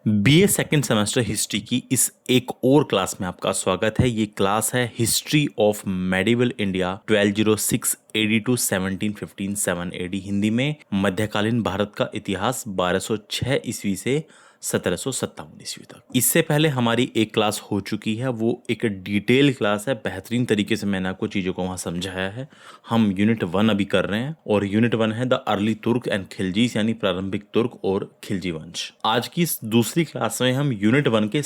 BA second semester history की इस एक और क्लास में आपका स्वागत है। ये क्लास है history of medieval India 1206 AD to 1715 7 AD, Hindi में मध्यकालीन भारत का इतिहास 1206 ईस्वी से 1757 ईस्वी तक। इससे पहले हमारी एक क्लास हो चुकी है, वो एक डिटेल क्लास है। बेहतरीन तरीके से मैंने आपको चीज़ों को वहाँ समझाया है। हम यूनिट 1 अभी कर रहे हैं और यूनिट 1 है द अर्ली तुर्क एंड खिलजीस, यानी प्रारंभिक तुर्क और खिलजी वंश। आज की इस दूसरी क्लास में हम यूनिट 1 के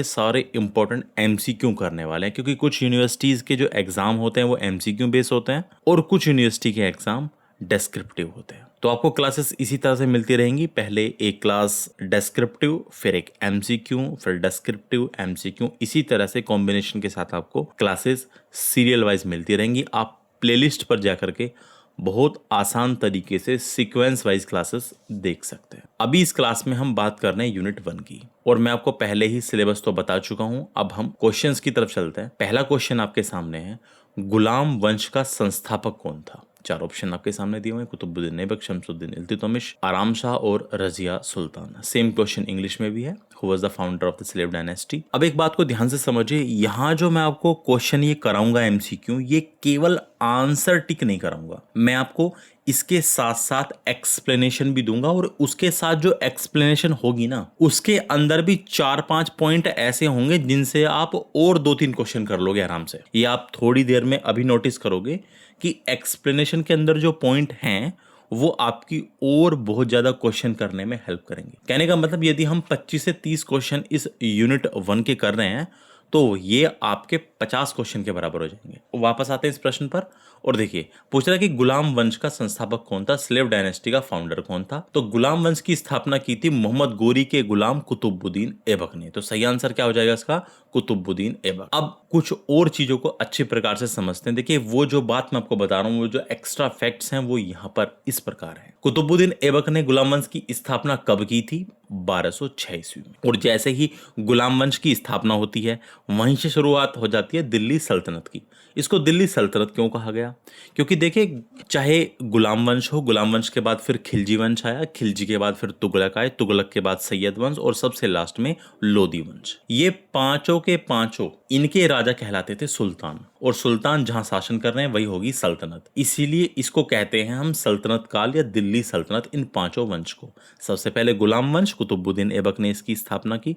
सारे इंपॉर्टेंट एमसीक्यू करने वाले हैं, क्योंकि कुछ यूनिवर्सिटीज़ के जो एग्ज़ाम होते हैं वो एमसीक्यू बेस होते हैं और कुछ यूनिवर्सिटी के एग्ज़ाम डेस्क्रिप्टिव होते हैं। तो आपको क्लासेस इसी तरह से मिलती रहेंगी। पहले एक क्लास डेस्क्रिप्टिव, फिर एक एमसीक्यू, फिर डेस्क्रिप्टिव एमसीक्यू, इसी तरह से कॉम्बिनेशन के साथ आपको क्लासेस सीरियल वाइज मिलती रहेंगी। आप प्लेलिस्ट पर जाकर के बहुत आसान तरीके से सीक्वेंस वाइज क्लासेस देख सकते हैं। अभी इस क्लास में हम बात कर रहे हैं यूनिट 1 की, और मैं आपको पहले ही सिलेबस तो बता चुका हूं। अब हम क्वेश्चंस की तरफ चलते हैं। पहला क्वेश्चन आपके सामने है, गुलाम वंश का संस्थापक कौन था? 4 ऑप्शन आपके सामने दिए हुए हैं, कुतुबुद्दीन ऐबक, शमसुद्दीन इल्तुतमिश, आराम शाह और Razia Sultan. Same question English में भी है, who was the founder of the slave dynasty. अब एक बात को ध्यान से समझिए, यहाँ जो मैं आपको क्वेश्चन ये कराऊंगा एमसीक्यू, ये केवल आंसर टिक नहीं कराऊंगा, मैं आपको इसके साथ साथ एक्सप्लेनेशन भी दूंगा, और उसके साथ जो एक्सप्लेनेशन होगी ना, उसके अंदर भी 4-5 पॉइंट ऐसे होंगे जिनसे आप और 2-3 क्वेश्चन कर लोगे आराम से। ये आप थोड़ी देर में अभी नोटिस करोगे कि एक्सप्लेनेशन के अंदर जो पॉइंट हैं वो आपकी और बहुत ज्यादा क्वेश्चन करने में हेल्प करेंगे। कहने का मतलब, यदि हम 25 से 30 क्वेश्चन इस यूनिट 1 के कर रहे हैं तो ये आपके 50 क्वेश्चन के बराबर हो जाएंगे। वापस आते हैं इस प्रश्न पर, और देखिए पूछ रहा है कि गुलाम वंश का संस्थापक कौन था, स्लेव डायनेस्टी का फाउंडर कौन था? तो गुलाम वंश की स्थापना की थी मोहम्मद गोरी के गुलाम कुतुबुद्दीन ऐबक ने। तो सही आंसर क्या हो जाएगा इसका? कुतुबुद्दीन ऐबक। अब कुछ और चीजों को अच्छे प्रकार से समझते हैं। देखिए, वो जो बात मैं आपको बता रहा हूं, वो जो एक्स्ट्रा फैक्ट्स हैं वो यहाँ पर इस प्रकार है। कुतुबुद्दीन ऐबक ने गुलाम वंश की स्थापना कब की थी? 1206 ईस्वी में। और जैसे ही गुलाम वंश की स्थापना होती है, वहीं से शुरुआत हो जाती है दिल्ली सल्तनत की। इसको दिल्ली सल्तनत क्यों कहा गया? क्योंकि देखिए, चाहे गुलाम वंश हो, गुलाम वंश के बाद फिर खिलजी वंश आया, खिलजी के बाद फिर तुगलक आए, तुगलक के बाद सैयद वंश, और सबसे लास्ट में लोदी वंश। ये पांचों के पांचों इनके राजा कहलाते थे सुल्तान, और सुल्तान जहां शासन कर रहे हैं वही होगी सल्तनत। इसीलिए इसको कहते हैं हम सल्तनत काल या दिल्ली सल्तनत, इन पांचों वंश को। सबसे पहले गुलाम वंश, कुतुबुद्दीन ऐबक ने इसकी स्थापना की।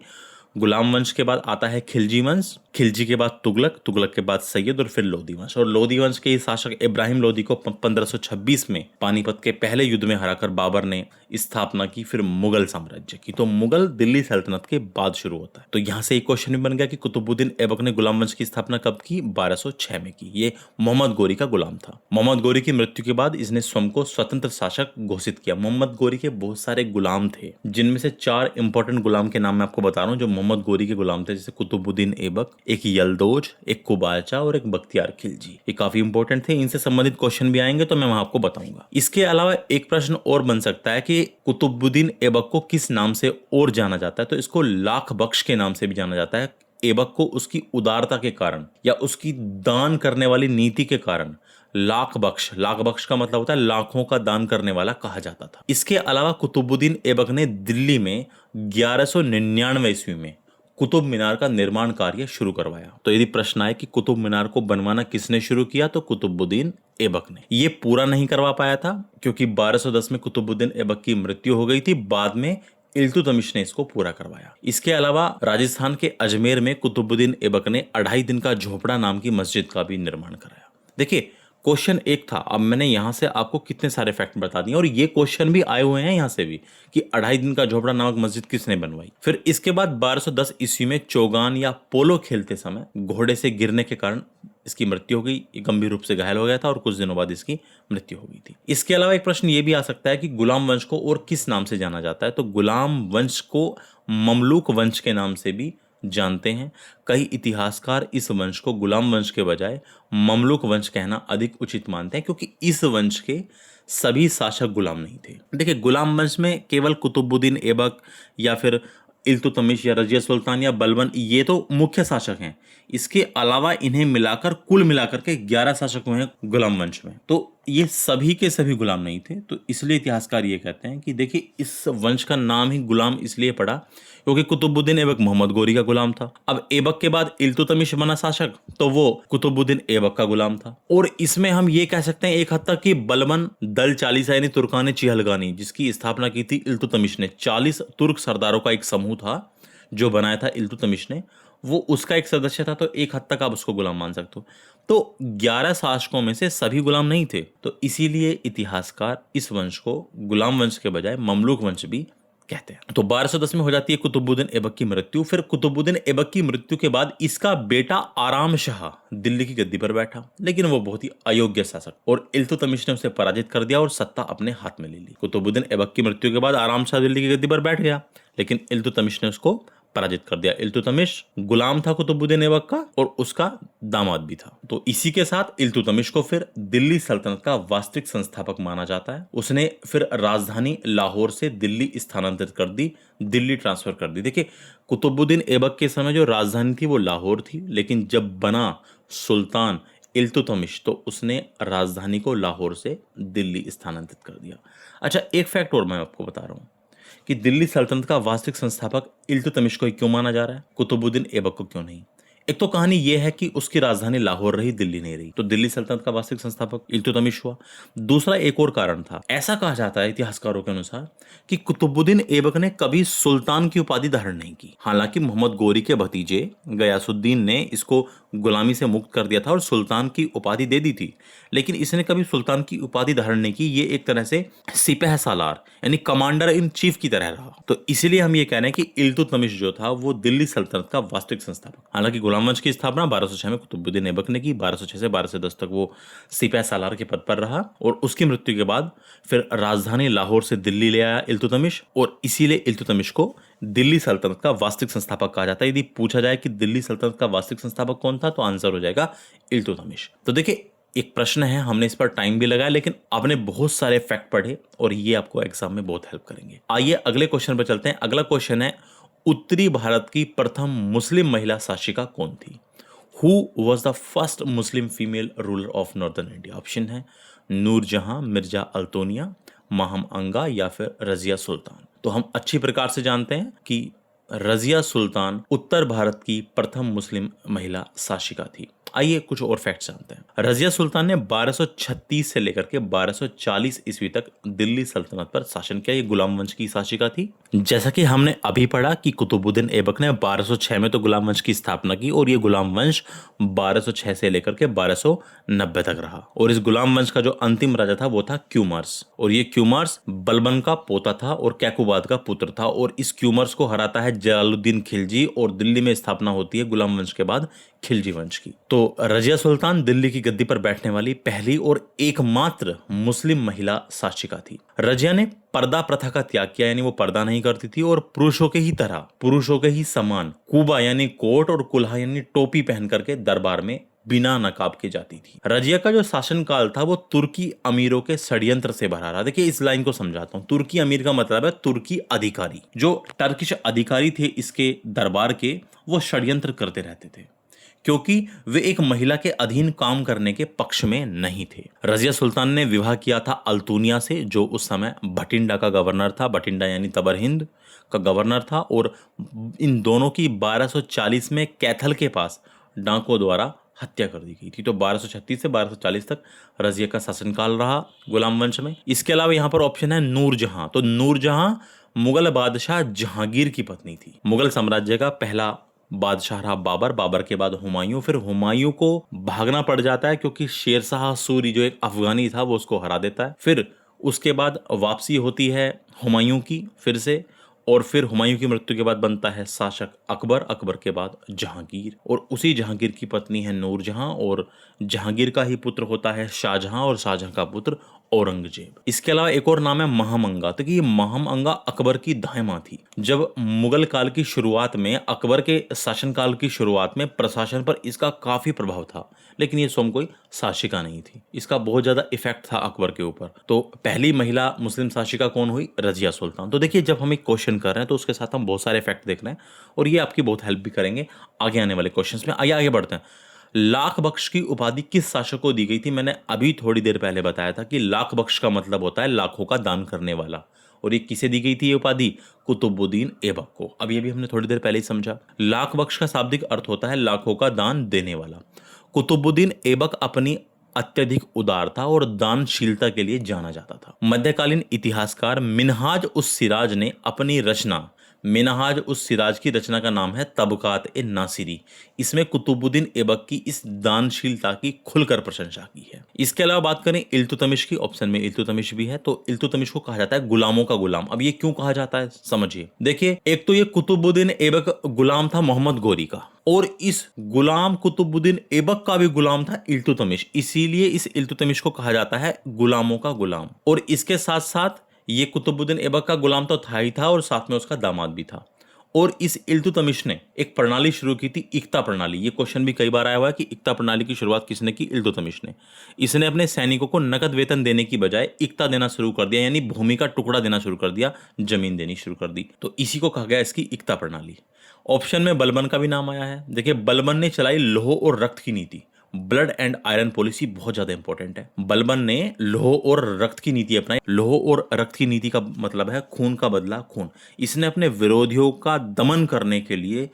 गुलाम वंश के बाद आता है खिलजी वंश, खिलजी के बाद तुगलक, तुगलक के बाद सैयद, और फिर लोदी वंश। और लोदी वंश के शासक इब्राहिम लोदी को 1526 में पानीपत के पहले युद्ध में हराकर बाबर ने स्थापना की, फिर मुगल साम्राज्य की। तो मुगल दिल्ली सल्तनत के बाद शुरू होता है। तो यहां से एक क्वेश्चन भी बन गया कि कुतुबुद्दीन ऐबक ने गुलाम वंश की स्थापना कब की? 1206 में की। ये मोहम्मद गोरी का गुलाम था। मोहम्मद गोरी की मृत्यु के बाद इसने स्वयं को स्वतंत्र शासक घोषित किया। मोहम्मद गोरी के बहुत सारे गुलाम थे, जिनमें से 4 इंपॉर्टेंट गुलाम के नाम मैं आपको बता रहा हूं जो मोहम्मद गोरी के गुलाम थे, जैसे कुतुबुद्दीन ऐबक, एक यलदोज, एक कुबाचा और एक बख्तियार खिलजी। ये काफी इंपॉर्टेंट थे। इनसे संबंधित क्वेश्चन भी आएंगे तो मैं वहां आपको बताऊंगा। इसके अलावा एक प्रश्न और बन सकता है कि कुतुबुद्दीन ऐबक को किस नाम से और जाना जाता है? तो इसको लाख बख्श के नाम से भी जाना जाता है। ऐबक को उसकी उदारता के कारण या उसकी दान करने वाली नीति के कारण लाख बख्श, लाख बख्श का मतलब होता है लाखों का दान करने वाला, कहा जाता था। इसके अलावा कुतुबुद्दीन ऐबक ने दिल्ली में 1199 ईस्वी में कुतुब मीनार का निर्माण कार्य शुरू करवाया। तो यदि प्रश्न आए कि कुतुब मीनार को बनवाना किसने शुरू किया, तो कुतुबुद्दीन ऐबक ने। ये पूरा नहीं करवा पाया था क्योंकि 1210 में कुतुबुद्दीन ऐबक की मृत्यु हो गई थी। बाद में इल्तुतमिश ने इसको पूरा करवाया। इसके अलावा राजस्थान के अजमेर में कुतुबुद्दीन ऐबक ने 2.5 दिन का झोपड़ा नाम की मस्जिद का भी निर्माण कराया। देखिए, क्वेश्चन एक था, अब मैंने यहां से आपको कितने सारे फैक्ट बता दिए, और ये क्वेश्चन भी आए हुए हैं यहां से भी कि 2.5 दिन का झोपड़ा नामक मस्जिद किसने बनवाई। फिर इसके बाद 1210 ईस्वी में चौगान या पोलो खेलते समय घोड़े से गिरने के कारण इसकी मृत्यु हो गई। ये गंभीर रूप से घायल हो गया था और कुछ दिनों बाद इसकी मृत्यु हो गई थी। इसके अलावा एक प्रश्न ये भी आ सकता है कि गुलाम वंश को और किस नाम से जाना जाता है? तो गुलाम वंश को ममलूक वंश के नाम से भी जानते हैं। कई इतिहासकार इस वंश को गुलाम वंश के बजाय ममलूक वंश कहना अधिक उचित मानते हैं, क्योंकि इस वंश के सभी शासक गुलाम नहीं थे। देखिए, गुलाम वंश में केवल कुतुबुद्दीन ऐबक या फिर इल्तुतमिश या रजिया सुल्तान या बलबन, ये तो मुख्य शासक हैं। इसके अलावा इन्हें मिलाकर कुल मिलाकर के 11 शासक हुए हैं गुलाम वंश में। तो ये सभी के सभी गुलाम नहीं थे, तो इसलिए इतिहासकार ये कहते हैं कि देखिए इस वंश का नाम ही गुलाम इसलिए पड़ा क्योंकि कुतुबुद्दीन ऐबक मोहम्मद गोरी का गुलाम था। अब ऐबक के बाद इल्तुतमिश बना शासक, तो वो कुतुबुद्दीन ऐबक का गुलाम था। और इसमें हम ये कह सकते हैं एक हद तक कि बलबन दल चालीसा यानी तुर्कान चिहलगानी, जिसकी स्थापना की थी इल्तुतमिश ने, 40 तुर्क सरदारों का एक समूह था जो बनाया था इल्तुतमिश ने, वो उसका एक सदस्य था, तो एक हद तक आप उसको गुलाम मान सकते हो। तो 11 शासकों में से सभी गुलाम नहीं थे, तो इसीलिए इतिहासकार इस वंश को गुलाम वंश के बजाय ममलूक वंश भी कहते हैं। तो 1210 में हो जाती है कुतुबुद्दीन ऐबक की मृत्यु। फिर कुतुबुद्दीन ऐबक की मृत्यु के बाद इसका बेटा आराम शाह दिल्ली की गद्दी पर बैठा, लेकिन वो बहुत ही अयोग्य शासक, और इल्तुतमिश ने उसे पराजित कर दिया और सत्ता अपने हाथ में ले ली। कुतुबुद्दीन ऐबक की मृत्यु के बाद आराम शाह दिल्ली की गद्दी पर बैठ गया, लेकिन इल्तुतमिश ने उसको पराजित कर दिया। इल्तुतमिश गुलाम था कुतुबुद्दीन ऐबक का और उसका दामाद भी था। तो इसी के साथ इल्तुतमिश को फिर दिल्ली सल्तनत का वास्तविक संस्थापक माना जाता है। उसने फिर राजधानी लाहौर से दिल्ली स्थानांतरित कर दी, दिल्ली ट्रांसफर कर दी। देखिए कुतुबुद्दीन ऐबक के समय जो राजधानी थी वो लाहौर थी, लेकिन जब बना सुल्तान इल्तुतमिश तो उसने राजधानी को लाहौर से दिल्ली स्थानांतरित कर दिया। अच्छा, एक फैक्ट और मैं आपको बता रहा हूं कि दिल्ली सल्तनत का वास्तविक संस्थापक इल्तुतमिश को ही क्यों माना जा रहा है, कुतुबुद्दीन ऐबक को क्यों नहीं। एक तो कहानी यह है कि उसकी राजधानी लाहौर रही, दिल्ली नहीं रही, तो दिल्ली सल्तनत का वास्तविक संस्थापक इल्तुतमिश हुआ। दूसरा एक और कारण था, ऐसा कहा जाता है इतिहासकारों के अनुसार कि कुतुबुद्दीन ऐबक ने कभी सुल्तान की उपाधि धारण नहीं की। हालांकि मोहम्मद गोरी के भतीजे गयासुद्दीन ने इसको गुलामी से मुक्त कर दिया था और सुल्तान की उपाधि दे दी थी, लेकिन इसने कभी सुल्तान की उपाधि धारण नहीं की। ये एक तरह से सिपह सालार यानी कमांडर इन चीफ की तरह रहा। तो इसीलिए हम ये कह रहे हैं कि इल्तुतमिश जो था वो दिल्ली सल्तनत का वास्तविक संस्थापक। हालांकि गुलाम वंश की स्थापना 1206 में कुतुबुद्दीन ऐबक ने की, 1206 से 1210 तक वो सिपह सालार के पद पर रहा, और उसकी मृत्यु के बाद फिर राजधानी लाहौर से दिल्ली ले आया इल्तुतमिश, और इसीलिए इल्तुतमिश को दिल्ली सल्तनत का वास्तविक संस्थापक कहा जाता है। यदि पूछा जाए कि दिल्ली सल्तनत का वास्तविक संस्थापक कौन था, तो आंसर हो जाएगा इल्तुतमिश। तो देखिए एक प्रश्न है, हमने इस पर टाइम भी लगाया, लेकिन आपने बहुत सारे फैक्ट पढ़े और ये आपको एग्जाम में बहुत हेल्प करेंगे। आइए अगले क्वेश्चन पर चलते हैं। अगला क्वेश्चन है, उत्तरी भारत की प्रथम मुस्लिम महिला शासिका कौन थी? Who was the first Muslim female ruler of northern India? Option है नूरजहां मिर्जा अल्तोनिया, माहम अंगा या फिर रजिया सुल्तान। तो हम अच्छी प्रकार से जानते हैं कि रजिया सुल्तान उत्तर भारत की प्रथम मुस्लिम महिला शासिका थी। आइए कुछ और फैक्ट्स जानते हैं। रजिया सुल्तान ने 1236 से लेकर के 1240 ईस्वी तक दिल्ली सल्तनत पर शासन किया। ये गुलाम वंश की शासिका थी। जैसा कि हमने अभी पढ़ा कि कुतुबुद्दीन ऐबक ने 1206 में तो गुलाम वंश की स्थापना की, और ये गुलाम वंश 1206 से लेकर के 1290 तक रहा। और इस गुलाम वंश का जो अंतिम राजा था वो था क्यूमर्स, और ये क्यूमर्स बलबन का पोता था और कैकुबाद का पुत्र था, और इस क्यूमर्स को हराता है जलालुद्दीन खिलजी, और दिल्ली में स्थापना होती है गुलाम वंश के बाद खिलजी वंश की। तो रजिया सुल्तान दिल्ली की गद्दी पर बैठने वाली पहली और एकमात्र मुस्लिम महिला शासिका थी। रजिया ने पर्दा प्रथा का त्याग किया, यानी वो पर्दा नहीं करती थी, और पुरुषों के ही तरह, पुरुषों के ही समान कुबा यानी कोट और कुल्हा यानी टोपी पहन करके दरबार में बिना नकाब के जाती थी। रजिया का जो शासनकाल था वो तुर्की अमीरों के षड्यंत्र से भरा रहा। देखिए इस लाइन को समझाता हूं। तुर्की अमीर का मतलब है तुर्की अधिकारी। जो टर्किश अधिकारी थे इसके दरबार के, वो षड्यंत्र करते रहते थे क्योंकि वे एक महिला के अधीन काम करने के पक्ष में नहीं थे। रजिया सुल्तान ने विवाह किया था अल्तुनिया से, जो उस समय भटिंडा का गवर्नर था। भटिंडा यानी तबर हिंद का गवर्नर था, और इन दोनों की 1240 में कैथल के पास डाकुओं द्वारा हत्या कर दी गई थी। तो 1236 से 1240 तक रजिया का शासनकाल रहा गुलाम वंश में। इसके अलावा यहाँ पर ऑप्शन है नूरजहां। तो नूरजहां मुगल बादशाह जहांगीर की पत्नी थी। मुगल साम्राज्य का पहला बादशाह रहा बाबर, बाबर के बाद हुमायूं। फिर हुमायूं को भागना पड़ जाता है क्योंकि शेरशाह सूरी जो एक अफगानी था वो उसको हरा देता है। फिर उसके बाद वापसी होती है हुमायूं की फिर से, और फिर हुमायूं की मृत्यु के बाद बनता है शासक अकबर, अकबर के बाद जहांगीर, और उसी जहांगीर की पत्नी है नूरजहां, और जहांगीर का ही पुत्र होता है शाहजहां, और शाहजहां का पुत्र औरंगजेब। इसके अलावा एक और नाम है महामंगा। तो कि ये महामंगा अकबर की दाएं मां थी। जब मुगल काल की शुरुआत में, अकबर के शासनकाल की शुरुआत में प्रशासन पर इसका काफी प्रभाव था, लेकिन ये स्वयं कोई शासिका नहीं थी। इसका बहुत ज्यादा इफेक्ट था अकबर के ऊपर। तो पहली महिला मुस्लिम शासिका कौन हुई? रजिया सुल्तान। तो देखिए जब हम एक क्वेश्चन कर रहे हैं तो उसके साथ हम बहुत सारे फैक्ट देख रहे हैं, और ये आपकी बहुत हेल्प भी करेंगे आगे आने वाले क्वेश्चंस में। आइए आगे बढ़ते हैं। लाख बख्श की उपाधि किस शासक को दी गई थी? मैंने अभी थोड़ी देर पहले बताया था कि लाख बख्श का मतलब होता है लाखों का दान करने वाला। और ये किसे दी गई थी ये उपाधि? कुतुबुद्दीन ऐबक को। अब ये भी हमने थोड़ी देर पहले ही समझा। लाख बख्श का शाब्दिक अर्थ होता है लाखों का दान देने वाला। कुतुबुद्दीन ऐबक अपनी अत्यधिक उदारता और दानशीलता के लिए जाना जाता था। मध्यकालीन इतिहासकार मिनहाज उस सिराज ने अपनी रचना, मिनहाज उस सिराज की रचना का नाम है तबकात ए नासिरी, इसमें कुतुबुद्दीन ऐबक की इस दानशीलता की खुलकर प्रशंसा की है। इसके अलावा बात करें इल्तुतमिश की, ऑप्शन में इल्तुतमिश भी है, तो इल्तुतमिश को कहा जाता है गुलामों का गुलाम। अब ये क्यों कहा जाता है समझिए। देखिए, एक तो ये कुतुबुद्दीन ऐबक गुलाम था मोहम्मद गोरी का, और इस गुलाम कुतुबुद्दीन ऐबक का भी गुलाम था इल्तुतमिश, इसीलिए इस इल्तुतमिश को कहा जाता है गुलामों का गुलाम। और इसके साथ साथ ये कुतुबुद्दीन ऐबक का गुलाम तो था ही था, और साथ में उसका दामाद भी था। और इस इल्तुतमिश ने एक प्रणाली शुरू की थी, इक्ता प्रणाली। ये क्वेश्चन भी कई बार आया हुआ है कि इक्ता प्रणाली की शुरुआत किसने की? इल्तुतमिश ने। इसने अपने सैनिकों को नकद वेतन देने की बजाय इक्ता देना शुरू कर दिया, यानी भूमि का टुकड़ा देना शुरू कर दिया, जमीन देनी शुरू कर दी। तो इसी को कहा गया इसकी इक्ता प्रणाली। ऑप्शन में बलबन का भी नाम आया है। देखिए, बलबन ने चलाई लौह और रक्त की नीति, ब्लड एंड आयरन पॉलिसी बहुत ज्यादा इंपॉर्टेंट है। बलबन ने लौह और रक्त की नीति अपनाई। लौह और रक्त की नीति का मतलब है खून का बदला खून। इसने अपने विरोधियों का दमन करने के लिए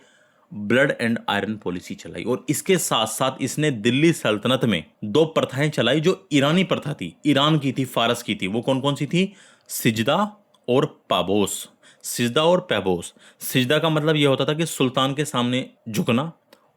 ब्लड एंड आयरन पॉलिसी चलाई, और इसके साथ साथ इसने दिल्ली सल्तनत में दो प्रथाएं चलाई जो ईरानी प्रथा थी, ईरान की थी, फारस की थी। वो कौन कौन सी थी? सिजदा और पाबोस। सिजदा और पैबोस। सिजदा का मतलब यह होता था कि सुल्तान के सामने झुकना,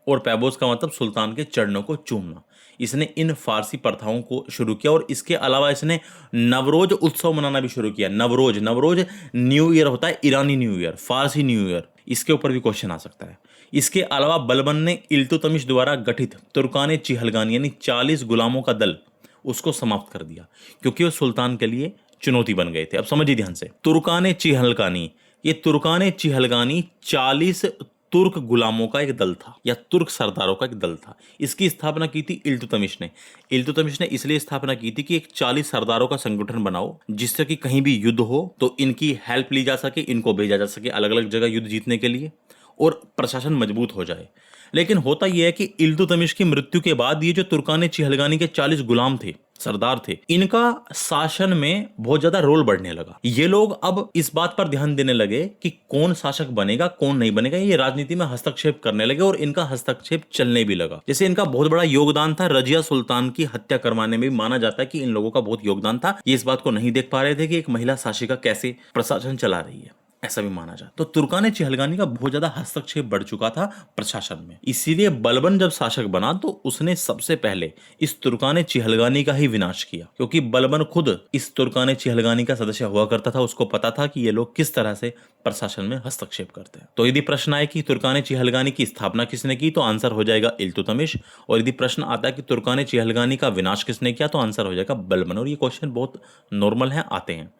और पैबोस का मतलब सुल्तान के चरणों को चूमना। इसने इन फारसी प्रथाओं को शुरू किया, और इसके अलावा इसने नवरोज उत्सव मनाना भी शुरू किया। नवरोज, नवरोज न्यू ईयर होता है, ईरानी न्यू ईयर, फारसी न्यू ईयर। इसके ऊपर भी क्वेश्चन आ सकता है। इसके अलावा बलबन ने इल्तुतमिश द्वारा गठित तुर्कान चिहलगानी यानी 40 गुलामों का दल, उसको समाप्त कर दिया, क्योंकि वो सुल्तान के लिए चुनौती बन गए थे। अब समझिए ध्यान से, तुर्कान चिहलगानी, ये तुर्कान चिहलगानी 40 तुर्क गुलामों का एक दल था, या तुर्क सरदारों का एक दल था। इसकी स्थापना की थी इल्तुतमिश ने। इल्तुतमिश ने इसलिए स्थापना की थी कि एक 40 सरदारों का संगठन बनाओ, जिससे कि कहीं भी युद्ध हो तो इनकी हेल्प ली जा सके, इनको भेजा जा सके अलग अलग जगह युद्ध जीतने के लिए, और प्रशासन मजबूत हो जाए। लेकिन होता यह है कि इल्तुतमिश की मृत्यु के बाद ये जो तुर्कान चिहलगानी के 40 गुलाम थे, सरदार थे, इनका शासन में बहुत ज्यादा रोल बढ़ने लगा। ये लोग अब इस बात पर ध्यान देने लगे कि कौन शासक बनेगा कौन नहीं बनेगा। ये राजनीति में हस्तक्षेप करने लगे, और इनका हस्तक्षेप चलने भी लगा। जैसे इनका बहुत बड़ा योगदान था रजिया सुल्तान की हत्या करवाने में, भी माना जाता है कि इन लोगों का बहुत योगदान था। ये इस बात को नहीं देख पा रहे थे कि एक महिला शासिका कैसे प्रशासन चला रही है, ऐसा भी माना जाता। तो तुर्कान चिहलगानी का बहुत ज्यादा हस्तक्षेप बढ़ चुका था प्रशासन में। इसीलिए बलबन जब शासक बना तो उसने सबसे पहले इस तुर्कान चिहलगानी का ही विनाश किया, क्योंकि बलबन खुद इस तुर्कान चिहलगानी का सदस्य हुआ करता था। उसको पता था कि ये लोग किस तरह से प्रशासन में हस्तक्षेप करते हैं। तो यदि प्रश्न आए कि तुर्कान चिहलगानी की स्थापना किसने की, तो आंसर हो जाएगा इल्तुतमिश। और यदि प्रश्न आता है कि तुर्कान चिहलगानी का विनाश किसने किया, तो आंसर हो जाएगा बलबन। और ये क्वेश्चन बहुत नॉर्मल है, आते हैं।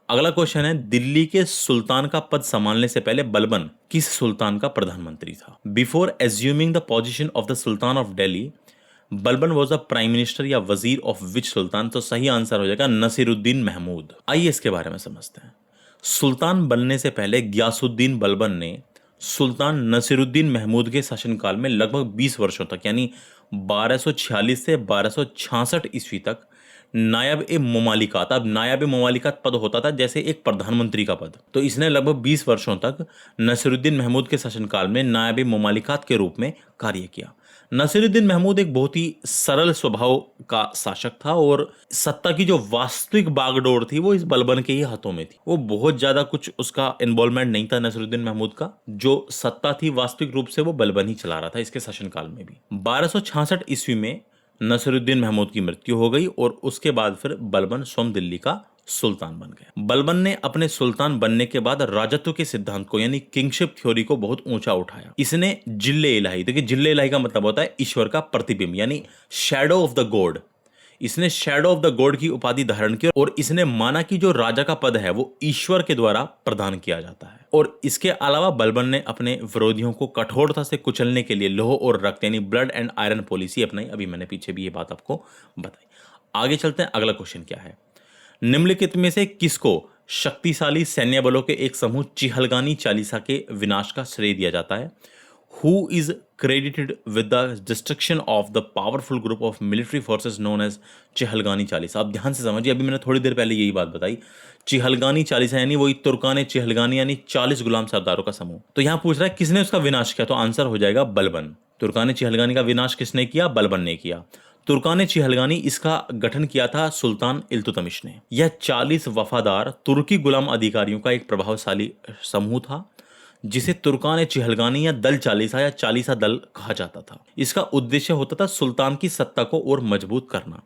अगला क्वेश्चन है, दिल्ली के सुल्तान का पद संभालने से पहले बलबन किस सुल्तान का प्रधानमंत्री था? Before assuming the position of the sultan of Delhi, Balban was the prime minister या वजीर ऑफ विच सुल्तान? तो सही आंसर हो जाएगा नसीरुद्दीन महमूद। आइए इसके बारे में समझते हैं। सुल्तान बनने से पहले गयासुद्दीन बलबन ने सुल्तान नसीरुद्दीन महमूद के शासनकाल में लगभग 20 वर्षों तक, यानी 1246 से 1266 ईस्वी तक नायब ए ममालिकात, अब नायब ए ममालिकात पद होता था जैसे एक प्रधानमंत्री का पद, तो इसने लगभग 20 वर्षों तक नसीरुद्दीन महमूद के शासनकाल में नायब ए ममालिकात के रूप में कार्य किया। नसीरुद्दीन महमूद एक बहुत ही सरल स्वभाव का शासक था, और सत्ता की जो वास्तविक बागडोर थी वो इस बलबन के ही हाथों में थी। वो बहुत ज्यादा कुछ उसका इन्वॉल्वमेंट नहीं था नसीरुद्दीन महमूद का। जो सत्ता थी वास्तविक रूप से वो बलबन ही चला रहा था इसके शासनकाल में भी। 1266 ईस्वी में नसीरुद्दीन महमूद की मृत्यु हो गई, और उसके बाद फिर बलबन स्वयं दिल्ली का सुल्तान बन गया। बलबन ने अपने सुल्तान बनने के बाद राजत्व के सिद्धांत को, यानी किंगशिप थ्योरी को बहुत ऊंचा उठाया। इसने जिल्ले इलाही, देखिए जिल्ले इलाही का मतलब होता है ईश्वर का प्रतिबिंब, यानी शैडो ऑफ द गॉड। इसने शैडो ऑफ द गॉड की उपाधि धारण की, और इसने माना कि जो राजा का पद है वो ईश्वर के द्वारा प्रदान किया जाता है। और इसके अलावा बलबन ने अपने विरोधियों को कठोरता से कुचलने के लिए लौह और रक्त यानी ब्लड एंड आयरन पॉलिसी अपनाई। अभी मैंने पीछे भी ये बात आपको बताई। आगे चलते हैं, अगला क्वेश्चन क्या है, निम्नलिखित में से किसको शक्तिशाली सैन्य बलों के एक समूह चिहलगानी चालीसा के विनाश का श्रेय दिया जाता है? Who is credited with the destruction of the powerful group of military forces known as Chihalgani Chalisa. अब ध्यान से समझिए, अभी मैंने थोड़ी देर पहले यही बात बताई। चिहलगानी चालीसा यानी वही तुर्कान चिहलगानी यानी 40 गुलाम सरदारों का समूह। तो यहां पूछ रहा है किसने उसका विनाश किया, तो आंसर हो जाएगा बलबन। तुर्कान चिहलगानी का विनाश किसने किया? बलबन ने किया। तुर्कान चिहलगानी इसका गठन किया था सुल्तान इल्तुतमिश ने। यह 40 वफादार तुर्की गुलाम अधिकारियों का एक प्रभावशाली समूह था जिसे तुर्कान चिहलगानी या दल चालीसा या चालीसा दल कहा जाता था। इसका उद्देश्य होता था सुल्तान की सत्ता को और मजबूत करना।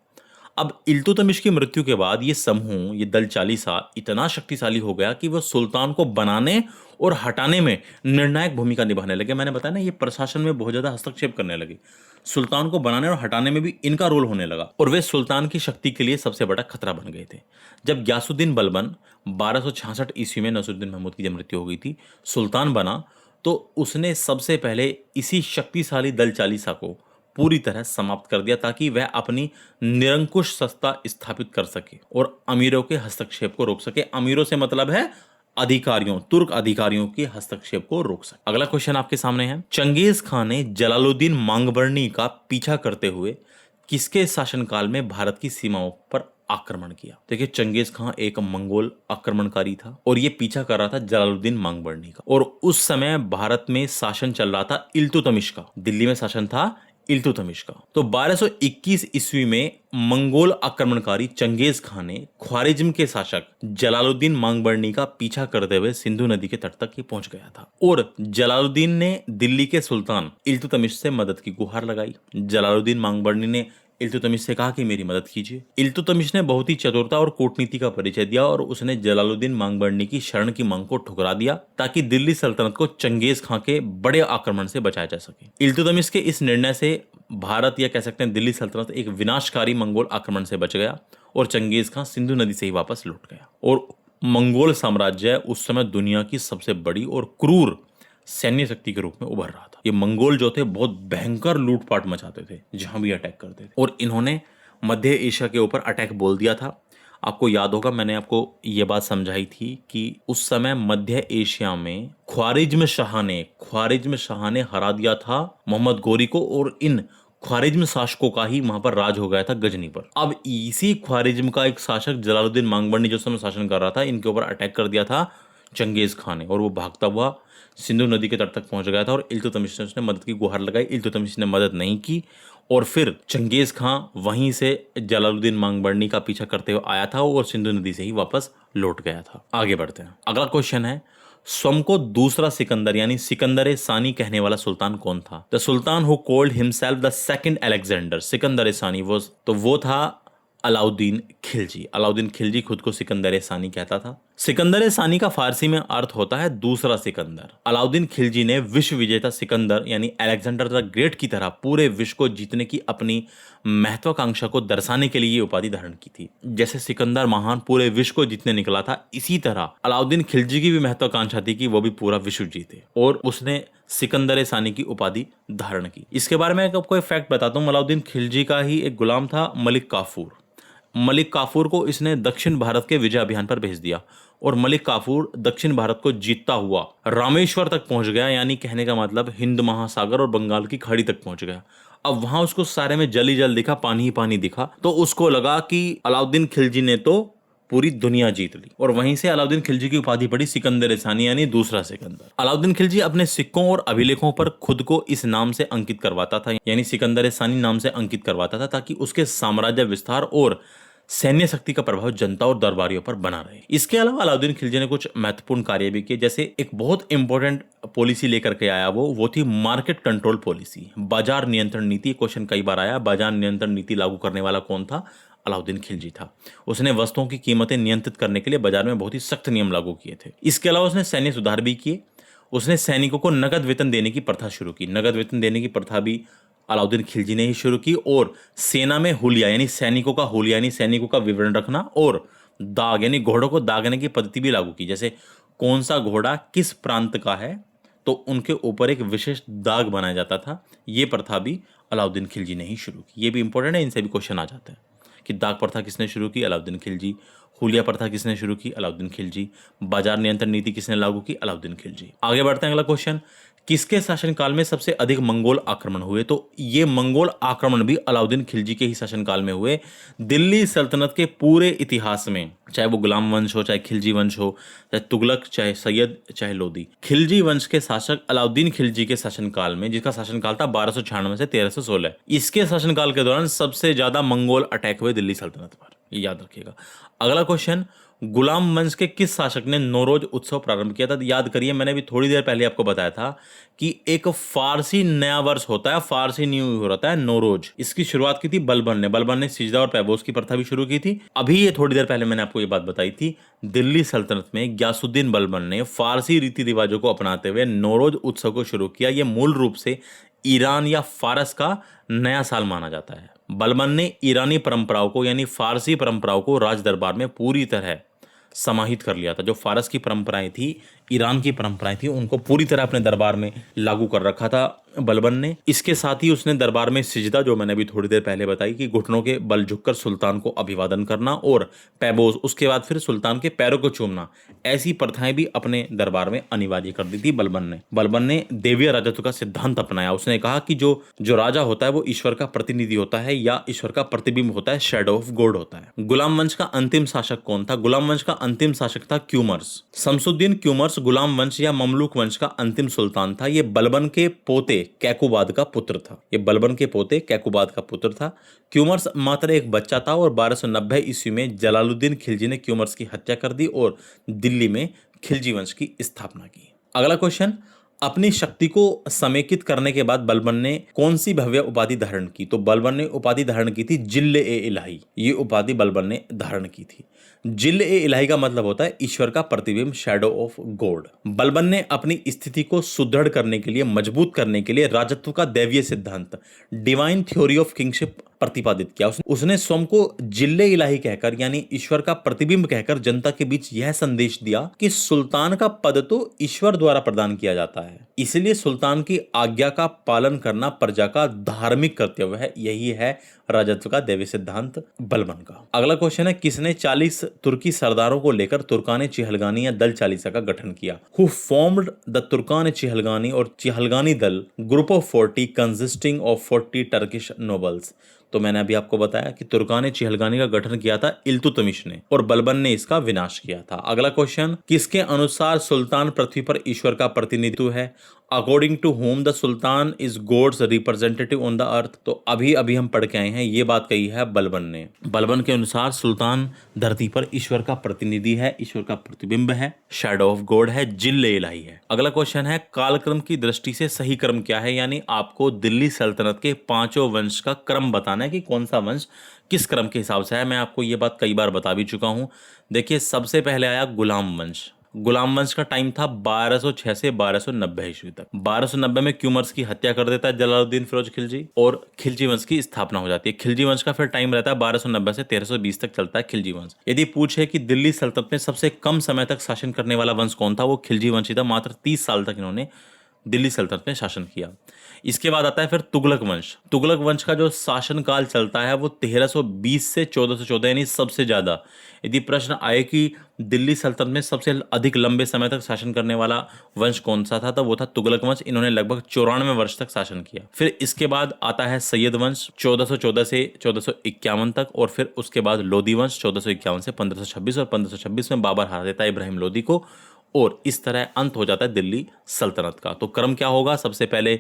अब इल्तुतमिश की मृत्यु के बाद ये समूह, ये दल चालीसा इतना शक्तिशाली हो गया कि वह सुल्तान को बनाने और हटाने में निर्णायक भूमिका निभाने लगे। मैंने बताया ना, ये प्रशासन में बहुत ज्यादा हस्तक्षेप करने लगे। सुल्तान को बनाने और हटाने में भी इनका रोल होने लगा और वे सुल्तान की शक्ति के लिए सबसे बड़ा खतरा बन गए थे। जब ग्यासुद्दीन बलबन 1266 ईस्वी में नसरुद्दीन महमूद की जब मृत्यु हो गई थी, सुल्तान बना, तो उसने सबसे पहले इसी शक्तिशाली दल चालीसा को पूरी तरह समाप्त कर दिया ताकि वह अपनी निरंकुश सत्ता स्थापित कर सके और अमीरों के हस्तक्षेप को रोक सके। अमीरों से मतलब है अधिकारियों, तुर्क अधिकारियों के हस्तक्षेप को रोक सके। अगला क्वेश्चन आपके सामने है, चंगेज खान ने जलालुद्दीन मांगबरनी का पीछा करते हुए किसके शासनकाल में भारत की सीमाओं पर आक्रमण किया? देखिए, चंगेज खान एक मंगोल आक्रमणकारी था और ये पीछा कर रहा था जलालुद्दीन मांगबरनी का। और उस समय भारत में शासन चल रहा था इल्तुतमिश का, दिल्ली में शासन था इल्तुतमिश का। तो 1221 ईस्वी में मंगोल आक्रमणकारी चंगेज खान ने ख्वारिज्म के शासक जलालुद्दीन मांगबरनी का पीछा करते हुए सिंधु नदी के तट तक ही पहुंच गया था और जलालुद्दीन ने दिल्ली के सुल्तान इल्तुतमिश से मदद की गुहार लगाई। जलालुद्दीन मांगबरनी ने इल्तुतमिश से कहा कि मेरी मदद कीजिए। इल्तुतमिश ने बहुत ही चतुरता और कूटनीति का परिचय दिया और उसने जलालुद्दीन मांगबरनी की शरण की मांग को ठुकरा दिया ताकि दिल्ली सल्तनत को चंगेज खां के बड़े आक्रमण से बचाया जा सके। इल्तुतमिश के इस निर्णय से भारत, या कह सकते हैं दिल्ली सल्तनत, एक विनाशकारी मंगोल आक्रमण से बच गया और चंगेज खां सिंधु नदी से ही वापस लौट गया। और मंगोल साम्राज्य उस समय दुनिया की सबसे बड़ी और क्रूर सैन्य शक्ति के रूप में उभर रहा था। ये मंगोल जो थे बहुत भयंकर लूटपाट मचाते थे, जहां भी अटैक करते थे, और इन्होंने मध्य एशिया के ऊपर अटैक बोल दिया था। आपको याद होगा, मैंने आपको ये बात समझाई थी कि उस समय मध्य एशिया में ख्वारिज्म शाह ने हरा दिया था मोहम्मद गोरी को और इन ख्वारिज्म शासकों का ही वहां पर राज हो गया था गजनी पर। अब इसी ख्वारिज्म का एक शासक जलालुद्दीन मांगबरनी जो समय शासन कर रहा था, इनके ऊपर अटैक कर दिया था चंगेज खान ने और वो भागता हुआ सिंधु नदी के तट तक पहुंच गया था और इल्तुतमिश ने उसने मदद की गुहार लगाई। इल्तुतमिश ने मदद नहीं की और फिर चंगेज खां वहीं से जलालुद्दीन मांगबरनी का पीछा करते हुए आया था और सिंधु नदी से ही वापस लौट गया था। आगे बढ़ते हैं। अगला क्वेश्चन है, स्वयं को दूसरा सिकंदर यानी सिकंदर सानी कहने वाला सुल्तान कौन था? The sultan who called himself the second Alexander, Sikandar सानी, वो था अलाउद्दीन खिलजी। अलाउद्दीन खिलजी खुद को सिकंदर सानी कहता था। सिकंदर सानी का फारसी में अर्थ होता है दूसरा सिकंदर। अलाउद्दीन खिलजी ने विश्व विजेता सिकंदर यानी अलेक्जेंडर द ग्रेट की तरह पूरे विश्व को जीतने की अपनी महत्वाकांक्षा को दर्शाने के लिए ये उपाधि धारण की थी। जैसे सिकंदर महान पूरे विश्व को जीतने निकला था, इसी तरह अलाउद्दीन खिलजी की भी महत्वाकांक्षा थी कि वो भी पूरा विश्व जीते और उसने सिकंदर सानी की उपाधि धारण की। इसके बारे में आपको एक फैक्ट बताता हूँ। अलाउद्दीन खिलजी का ही एक गुलाम था मलिक काफूर। मलिक काफूर को इसने दक्षिण भारत के विजय अभियान पर भेज दिया और मलिक काफूर दक्षिण भारत को जीतता हुआ रामेश्वर तक पहुंच गया, यानी कहने का मतलब हिंद महासागर और बंगाल की खाड़ी तक पहुंच गया। अब वहां उसको सारे में जल ही जल दिखा, पानी ही पानी दिखा, तो उसको लगा कि अलाउद्दीन खिलजी ने तो पूरी दुनिया जीत ली और वहीं से अलाउद्दीन खिलजी की उपाधि पड़ी सिकंदर सानी यानी दूसरा सिकंदर। अलाउद्दीन खिलजी अपने सिक्कों और अभिलेखों पर खुद को इस नाम से अंकित करवाता था, यानी सिकंदर सानी नाम से अंकित करवाता था ताकि उसके साम्राज्य विस्तार और सैन्य शक्ति का प्रभाव जनता और दरबारियों पर बना रहे। इसके अलावा अलाउद्दीन खिलजी ने कुछ महत्वपूर्ण कार्य भी किए, जैसे एक बहुत इंपॉर्टेंट पॉलिसी लेकर के आया, वो थी मार्केट कंट्रोल पॉलिसी, बाजार नियंत्रण नीति। क्वेश्चन कई बार आया, बाजार नियंत्रण नीति लागू करने वाला कौन था? अलाउद्दीन खिलजी था। उसने वस्तुओं की कीमतें नियंत्रित करने के लिए बाजार में बहुत ही सख्त नियम लागू किए थे। इसके अलावा उसने सैन्य सुधार भी किए। उसने सैनिकों को नगद वेतन देने की प्रथा शुरू की। नगद वेतन देने की प्रथा भी अलाउद्दीन खिलजी ने ही शुरू की और सेना में हुलिया यानी सैनिकों का हुलिया यानी सैनिकों का विवरण रखना और दाग यानी घोड़ों को दागने की पद्धति भी लागू की। जैसे कौन सा घोड़ा किस प्रांत का है तो उनके ऊपर एक विशेष दाग बनाया जाता था। ये प्रथा भी अलाउद्दीन खिलजी ने ही शुरू की। ये भी इंपॉर्टेंट है, इनसे भी क्वेश्चन आ जाते हैं कि दाग प्रथा किसने शुरू की? अलाउद्दीन खिलजी। हुलिया प्रथा किसने शुरू की? अलाउद्दीन खिलजी। बाजार नियंत्रण नीति किसने लागू की? अलाउद्दीन खिलजी। आगे बढ़ते हैं, अगला क्वेश्चन, किसके शासनकाल में सबसे अधिक मंगोल आक्रमण हुए? तो ये मंगोल आक्रमण भी अलाउद्दीन खिलजी के ही शासनकाल में हुए। दिल्ली सल्तनत के पूरे इतिहास में, चाहे वो गुलाम वंश हो, चाहे खिलजी वंश हो, चाहे तुगलक, चाहे सैयद, चाहे लोदी, खिलजी वंश के शासक अलाउद्दीन खिलजी के शासनकाल में, जिसका शासनकाल था 1296 से 1316, इसके शासनकाल के दौरान सबसे ज्यादा मंगोल अटैक हुए दिल्ली सल्तनत पर, ये याद रखिएगा। अगला क्वेश्चन, गुलाम वंश के किस शासक ने नौरोज उत्सव प्रारंभ किया था? तो याद करिए, मैंने भी थोड़ी देर पहले आपको बताया था कि एक फारसी नया वर्ष होता है, फारसी न्यू ईयर होता है नौरोज। इसकी शुरुआत की थी बलबन ने सिजदा और पैबोस की प्रथा भी शुरू की थी। अभी ये थोड़ी देर पहले मैंने आपको ये बात बताई थी, दिल्ली सल्तनत में ग्यासुद्दीन बलबन ने फारसी रीति रिवाजों को अपनाते हुए नौरोज उत्सव को शुरू किया। ये मूल रूप से ईरान या फारस का नया साल माना जाता है। बलबन ने ईरानी परंपराओं को यानी फारसी परंपराओं को राज दरबार में पूरी तरह समाहित कर लिया था। जो फारस की परंपराएं थी, ईरान की परंपराएं थी, उनको पूरी तरह अपने दरबार में लागू कर रखा था बलबन ने। इसके साथ ही उसने दरबार में सिजदा, जो मैंने अभी थोड़ी देर पहले बताई कि घुटनों के बल झुककर सुल्तान को अभिवादन करना, और पैबोस, उसके बाद फिर सुल्तान के पैरों को चूमना, ऐसी प्रथाएं भी अपने दरबार में अनिवार्य कर दी थी बलबन ने देवीय राजत्व का सिद्धांत अपनाया। उसने कहा कि जो राजा होता है वो ईश्वर का प्रतिनिधि होता है या ईश्वर का प्रतिबिंब होता है, शैडो ऑफ गॉड होता है। गुलाम वंश का अंतिम शासक कौन था? गुलाम वंश का अंतिम शासक था क्यूमर्स। शमसुद्दीन क्यूमर्स गुलाम वंश या ममलूक वंश का अंतिम सुल्तान था। ये बलबन के पोते कैकुबाद का पुत्र था। क्यूमर्स मात्र एक बच्चा था और 1290 ईस्वी में जलालुद्दीन खिलजी ने क्यूमर्स की हत्या कर दी और दिल्ली में खिलजी वंश की स्थापना की। अगला क्वेश्चन, अपनी शक्ति को समेकित करने के बाद बलबन ने कौन सी भव्य उपाधि धारण की? तो बलबन ने उपाधि धारण की थी जिल्ल ए इलाही। ये उपाधि बलबन ने धारण की थी। जिल्ल ए इलाही का मतलब होता है ईश्वर का प्रतिबिंब, शैडो ऑफ गॉड। बलबन ने अपनी स्थिति को सुदृढ़ करने के लिए, मजबूत करने के लिए राजत्व का दैवीय सिद्धांत, डिवाइन थ्योरी ऑफ किंगशिप प्रतिपादित किया। उसने स्वयं को जिल्ले इलाही कहकर यानी ईश्वर का प्रतिबिंब कहकर जनता के बीच यह संदेश दिया कि सुल्तान का पद तो ईश्वर द्वारा प्रदान किया जाता है, इसलिए सुल्तान की आज्ञा का पालन करना प्रजा का धार्मिक कर्तव्य है। यही है राजत्व का दैवीय सिद्धांत बलबन का। अगला क्वेश्चन है, किसने 40 तुर्की सरदारों को लेकर तुर्कान चिहलगानी या दल चालीसा का गठन किया? हु फॉर्म्ड द तुर्कान चिहलगानी और चिहलगानी दल, group of 40 consisting of 40 Turkish nobles. तो मैंने अभी आपको बताया कि तुर्कान चिहलगानी का गठन किया था इल्तुतमिश ने और बलबन ने इसका विनाश किया था। अगला क्वेश्चन, किसके अनुसार सुल्तान पृथ्वी पर ईश्वर का प्रतिनिधित्व है? According to whom the sultan is God's representative on the earth. तो अभी हम पढ़ के आए हैं, ये बात कही है बलबन ने। बलबन के अनुसार सुल्तान धरती पर ईश्वर का प्रतिनिधि है, ईश्वर का प्रतिबिंब है, शैडो ऑफ गॉड है, जिल्ले इलाही है। अगला क्वेश्चन है, कालक्रम की दृष्टि से सही क्रम क्या है? यानी आपको दिल्ली सल्तनत के पांचों वंश का क्रम बताना है कि कौन सा वंश किस क्रम के हिसाब से है। मैं आपको ये बात कई बार बता भी चुका हूं। देखिए, सबसे पहले आया गुलाम वंश। गुलाम वंश का टाइम था 1206 से 1290 ईस्वी तक। 1290 में क्यूमर्स की हत्या कर देता है जलालुद्दीन फिरोज खिलजी और खिलजी वंश की स्थापना हो जाती है। खिलजी वंश का फिर टाइम रहता है 1290 से 1320 तक चलता है खिलजी वंश। यदि पूछे कि दिल्ली सल्तनत में सबसे कम समय तक शासन करने वाला वंश कौन था, वो खिलजी वंश ही था। मात्र 30 साल तक इन्होंने दिल्ली सल्तनत में शासन किया। इसके बाद आता है फिर तुगलक वंश। तुगलक वंश का जो शासनकाल चलता है वो 1320 से 1414, यानी सबसे ज्यादा। यदि प्रश्न आए कि दिल्ली सल्तनत में सबसे अधिक लंबे समय तक शासन करने वाला वंश कौन सा था, तो वो था तुगलक वंश। इन्होंने लगभग 94 वर्ष तक शासन किया। फिर इसके बाद आता है सैयद वंश 1414 से 1451 तक, और फिर उसके बाद लोदी वंश 1451 से 1526, और 1526 में बाबर हरा देता है इब्राहिम लोदी को, और इस तरह अंत हो जाता है दिल्ली सल्तनत का। तो क्रम क्या होगा? सबसे पहले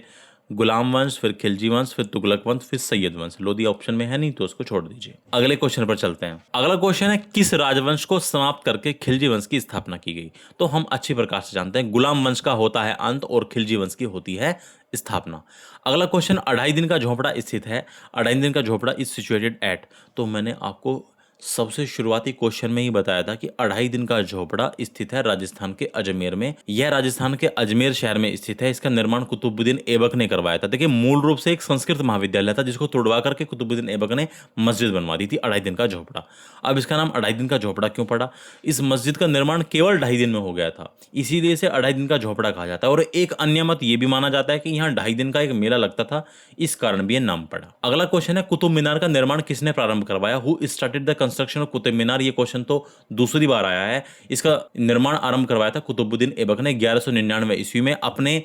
गुलाम वंश, फिर खिलजी वंश, फिर तुगलक वंश, फिर सैयद वंश। लोदी ऑप्शन में है नहीं तो उसको छोड़ दीजिए। अगले क्वेश्चन पर चलते हैं। अगला क्वेश्चन है, किस राजवंश को समाप्त करके खिलजी वंश की स्थापना की गई? तो हम अच्छी प्रकार से जानते हैं, गुलाम वंश का होता है अंत और खिलजी वंश की होती है स्थापना। अगला क्वेश्चन, 2.5 दिन का झोपड़ा स्थित है। 2.5 दिन का झोपड़ा इज सिचुएटेड एट। तो मैंने आपको सबसे शुरुआती क्वेश्चन में ही बताया था कि 2.5 दिन का झोपड़ा स्थित है राजस्थान के अजमेर में। यह राजस्थान के अजमेर शहर में स्थित है। इसका निर्माण कुतुबुद्दीन ऐबक ने करवाया था। देखिए, मूल रूप से एक संस्कृत महाविद्यालय था जिसको तोड़वा करके कुतुबुद्दीन ऐबक ने मस्जिद बनवा दी थी। 2.5 दिन का झोपड़ा। अब इसका नाम 2.5 दिन का झोपड़ा क्यों पड़ा? इस मस्जिद का निर्माण केवल 2.5 दिन में हो गया था, इसीलिए इसे 2.5 दिन का झोपड़ा कहा जाता है। और एक अन्य मत यह भी माना जाता है कि यहाँ 2.5 दिन का एक मेला लगता था, इस कारण भी यह नाम पड़ा। अगला क्वेश्चन है, कुतुब मीनार का निर्माण किसने प्रारंभ करवाया? Who started the construction of Qutub Minar? ये क्वेश्चन तो दूसरी बार आया है। इसका निर्माण आरंभ करवाया था कुतुबुद्दीन ऐबक ने 1199 ईस्वी में अपने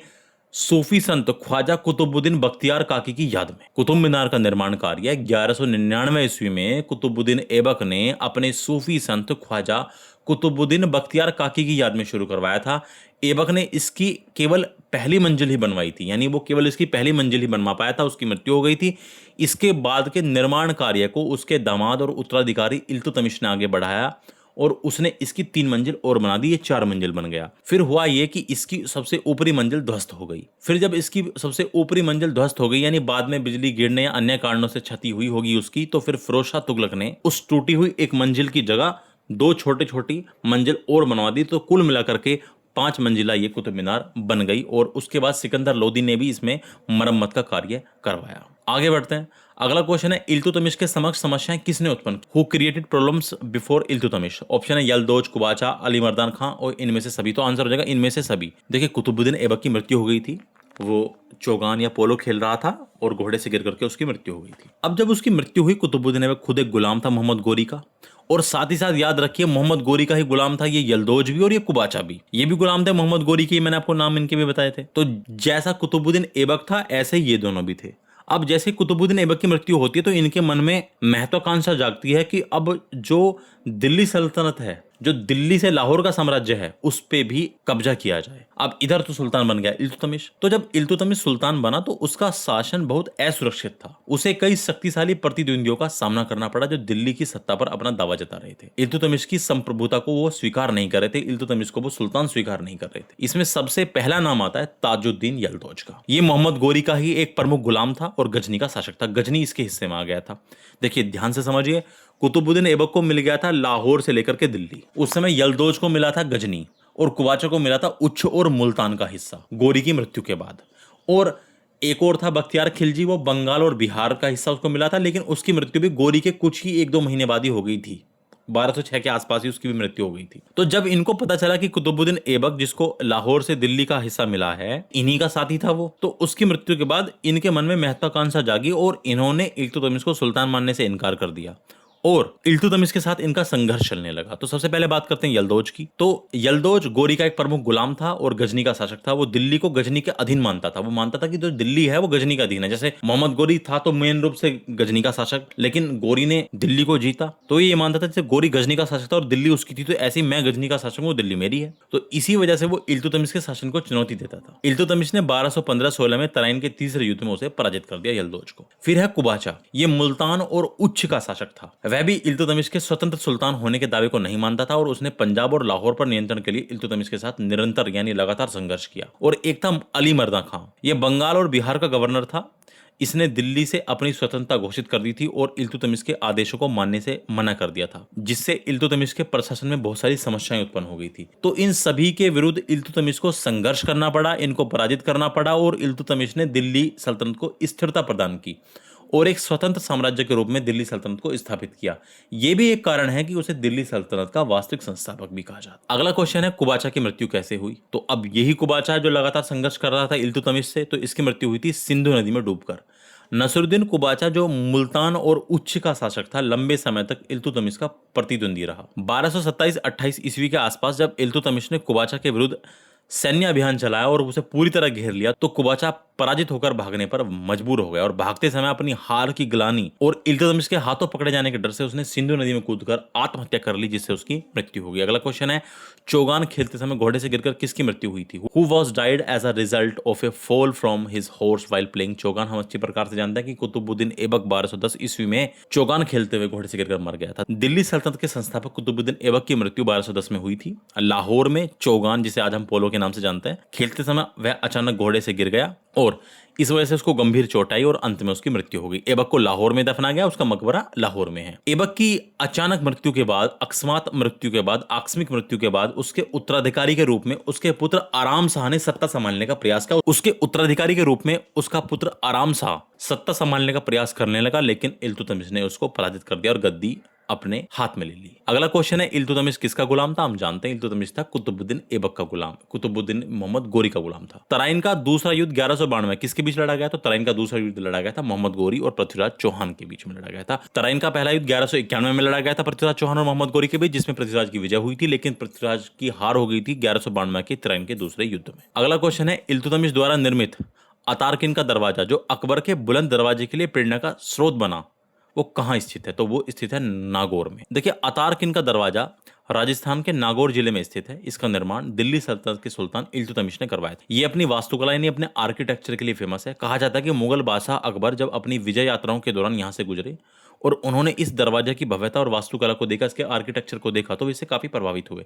सूफी संत ख्वाजा कुतुबुद्दीन बख्तियार काकी की याद में कुतुब मीनार का निर्माण कार्य 1199 ईस्वी में कुतुबुद्दीन ऐबक ने अपने सूफी संत ख्वाजा कुतुबुद्दीन बख्तियार काकी की याद में शुरू करवाया था। ऐबक ने इसकी केवल पहली मंजिल ही बनवाई थी, यानी वो केवल इसकी पहली मंजिल ही बनवा पाया था, उसकी मृत्यु हो गई थी। इसके बाद के निर्माण कार्य को उसके दामाद और उत्तराधिकारी इल्तुतमिश ने आगे बढ़ाया और उसने इसकी 3 मंजिल और बना दी, ये 4 मंजिल बन गया। फिर हुआ ये कि इसकी सबसे ऊपरी मंजिल ध्वस्त हो गई। फिर जब इसकी सबसे ऊपरी मंजिल ध्वस्त हो गई, यानी बाद में बिजली गिरने या अन्य कारणों से क्षति हुई होगी उसकी, तो फिर फिरोज शाह तुगलक ने उस टूटी हुई एक मंजिल की जगह 2 छोटी छोटी मंजिल और बनवा दी। तो कुल मिलाकर के 5 मंजिला ये कुतुब मीनार बन गई और उसके बाद सिकंदर लोदी ने भी इसमें मरम्मत का कार्य करवाया। आगे बढ़ते हैं। अगला क्वेश्चन है, इल्तुतमिश के समक्ष समस्याएं किसने उत्पन्न की? Who created problems before Iltutmish? Option है यलदौज, कुबाचा, अली मर्दान खां और इनमें से सभी। तो आंसर हो जाएगा इनमें से सभी। देखिए, कुतुबुद्दीन ऐबक की मृत्यु हो गई थी, वो चौगान या पोलो खेल रहा था और घोड़े से गिर करके उसकी मृत्यु हो गई थी। अब जब उसकी मृत्यु हुई, कुतुबुद्दीन ऐबक खुद एक गुलाम था मोहम्मद गोरी का, और साथ ही साथ याद रखिए मोहम्मद गोरी का ही गुलाम था ये यलदौज भी और ये कुबाचा भी, ये भी गुलाम थे मोहम्मद गोरी के। मैंने आपको नाम इनके भी बताए थे। तो जैसा कुतुबुद्दीन ऐबक था ऐसे ही ये दोनों भी थे। अब जैसे कुतुबुद्दीन ऐबक की मृत्यु होती है तो इनके मन में महत्वाकांक्षा जागती है कि अब जो दिल्ली सल्तनत है, जो दिल्ली से लाहौर का साम्राज्य है, उस पे भी कब्जा किया जाए। अब इधर तो सुल्तान बन गया इल्तुतमिश। तो जब इल्तुतमिश सुल्तान बना तो उसका शासन बहुत असुरक्षित था। उसे कई शक्तिशाली प्रतिद्वंदियों का सामना करना पड़ा जो दिल्ली की सत्ता पर अपना दावा जता रहे थे। इल्तुतमिश की संप्रभुता को वो स्वीकार नहीं कर रहे थे, इल्तुतमिश को वो सुल्तान स्वीकार नहीं कर रहे थे। इसमें सबसे पहला नाम आता है ताजुद्दीन यलदौज का। ये मोहम्मद गोरी का ही एक प्रमुख गुलाम था और गजनी का शासक था। गजनी इसके हिस्से में आ गया था। देखिए ध्यान से समझिए, कुतुबुद्दीन ऐबक को मिल गया था लाहौर से लेकर के दिल्ली, उस समय यलदौज को मिला था गजनी, और कुबाचा को मिला था उच्छ और मुल्तान का हिस्सा गोरी की मृत्यु के बाद। और एक और था बख्तियार खिलजी, वो बंगाल और बिहार का हिस्सा उसको मिला था, लेकिन उसकी मृत्यु भी गोरी के कुछ ही 1-2 महीने बाद ही हो गई थी। 1206 के आसपास ही उसकी भी मृत्यु हो गई थी। तो जब इनको पता चला कि कुतुबुद्दीन ऐबक, जिसको लाहौर से दिल्ली का हिस्सा मिला है, इन्हीं का साथी था वो, तो उसकी मृत्यु के बाद इनके मन में महत्वाकांक्षा जागी और इन्होंने इल्तुतमिश को सुल्तान मानने से इनकार कर दिया और इल्तुतमिश के साथ इनका संघर्ष चलने लगा। तो सबसे पहले बात करते हैं यलदौज की। तो यलदौज गोरी का एक प्रमुख गुलाम था और गजनी का शासक था। वो दिल्ली को गजनी के अधीन मानता था। वो मानता था कि जो दिल्ली है वो गजनी का अधीन है। जैसे मोहम्मद गोरी था तो मेन रूप से गजनी का शासक, लेकिन गोरी ने दिल्ली को जीता तो ये मानता था जैसे गोरी गजनी का शासक था और दिल्ली उसकी थी, तो ऐसे ही मैं गजनी का शासक हूँ, दिल्ली मेरी है। तो इसी वजह से वो इल्तुतमिश के शासन को चुनौती देता था। इल्तुतमिश ने 1215-16 में तराइन के तीसरे युद्ध में उसे पराजित कर दिया यलदौज को। फिर है कुबाचा। ये मुल्तान और उच्च का शासक था। वह भी इल्तुतमिश के स्वतंत्र सुल्तान होने के दावे को नहीं मानता था और उसने पंजाब और लाहौर पर नियंत्रण के लिए इल्तुतमिश के साथ निरंतर यानी लगातार संघर्ष किया। और एक था अली मर्दा खां। यह बंगाल और बिहार का गवर्नर था। इसने दिल्ली से अपनी स्वतंत्रता घोषित कर दी थी और इल्तुतमिश के आदेशों को मानने से मना कर दिया था, जिससे इल्तुतमिश के प्रशासन में बहुत सारी समस्याएं उत्पन्न हो गई थी। तो इन सभी के विरुद्ध इल्तुतमिश को संघर्ष करना पड़ा, इनको पराजित करना पड़ा और इल्तुतमिश ने दिल्ली सल्तनत को स्थिरता प्रदान की और एक स्वतंत्र साम्राज्य के रूप में दिल्ली सल्तनत को स्थापित किया। यह भी एक कारण है कि उसे दिल्ली सल्तनत का वास्तविक संस्थापक भी कहा जाता है। अगला क्वेश्चन है, कुबाचा की मृत्यु कैसे हुई? तो अब यही कुबाचा है जो लगातार संघर्ष कर रहा था इल्तुतमिश से, तो इसकी मृत्यु हुई थी सिंधु नदी में डूबकर। नसरुद्दीन कुबाचा जो मुल्तान और उच्च का शासक था, लंबे समय तक इल्तुतमिश का प्रतिद्वंदी रहा। 1227-28 ईस्वी के आसपास जब इल्तुतमिश ने कुबाचा के विरुद्ध सैन्य अभियान चलाया और उसे पूरी तरह घेर लिया, तो कुबाचा पराजित होकर भागने पर मजबूर हो गया और भागते समय अपनी हार की ग्लानि और इल्तुतमिश के हाथों पकड़े जाने के डर से उसने सिंधु नदी में कूदकर आत्महत्या कर ली, जिससे उसकी मृत्यु हो गई। अगला क्वेश्चन है, चौगान खेलते समय घोड़े से गिरकर किसकी मृत्यु हुई थी? Who was died as a result of a fall from his horse while playing chaugan? हम अच्छी प्रकार से जानते हैं कि कुतुबुद्दीन ऐबक 1210 ईस्वी में चौगान खेलते हुए घोड़े से गिरकर मर गया था। दिल्ली सल्तनत के संस्थापक कुतुबुद्दीन ऐबक की मृत्यु 1210 में हुई थी। लाहौर में चौगान, जिसे आज हम पोलो के नाम से जानते हैं, खेलते समय वह अचानक घोड़े से गिर गया और इस वजह से उसको गंभीर चोट आई और अंत में उसकी मृत्यु हो गई। ऐबक को लाहौर में दफना गया, उसका मकबरा लाहौर में है। ऐबक की अचानक मृत्यु के बाद, अकस्मात मृत्यु के बाद, आकस्मिक मृत्यु के बाद उसके उत्तराधिकारी के रूप में उसके पुत्र आराम शाह ने सत्ता संभालने का प्रयास किया। उसके उत्तराधिकारी के रूप में उसका पुत्र आराम शाह सत्ता संभालने का प्रयास करने लगा, लेकिन इल्तुतमिश ने उसको पराजित कर दिया और गद्दी अपने हाथ में ले ली। अगला क्वेश्चन है, इल्तुतमिश किसका गुलाम था? हम जानते हैं इल्तुतमिश था कुतुबुद्दीन ऐबक का गुलाम, कुतुबुद्दीन मोहम्मद गोरी का गुलाम था। तराइन का दूसरा युद्ध 1192 किसके बीच लड़ा गया? तो तराइन का दूसरा युद्ध लड़ा गया था मोहम्मद गोरी और पृथ्वीराज चौहान के बीच में लड़ा गया था। तराइन का पहला युद्ध 1191 में लड़ा गया था पृथ्वीराज चौहान और मोहम्मद गोरी के बीच, जिसमें पृथ्वीराज की विजय हुई थी, लेकिन पृथ्वीराज की हार हो गई थी 1192 के तराइन के दूसरे युद्ध में। अगला क्वेश्चन है, इल्तुतमिश द्वारा निर्मित अतारकिन का दरवाजा जो अकबर के बुलंद दरवाजे के लिए प्रेरणा का स्रोत बना, वो कहाँ स्थित है? तो वो स्थित है नागौर में। देखिए, अतारकिन का दरवाजा राजस्थान के नागौर जिले में स्थित है। इसका निर्माण दिल्ली सल्तनत के सुल्तान इल्तुतमिश ने करवाया था। ये अपनी वास्तुकला यानी अपने आर्किटेक्चर के लिए फेमस है। कहा जाता है कि मुगल बादशाह अकबर जब अपनी विजय यात्राओं के दौरान यहाँ से गुजरे और उन्होंने इस दरवाजे की भव्यता और वास्तुकला को देखा, इसके आर्किटेक्चर को देखा, तो इससे काफी प्रभावित हुए।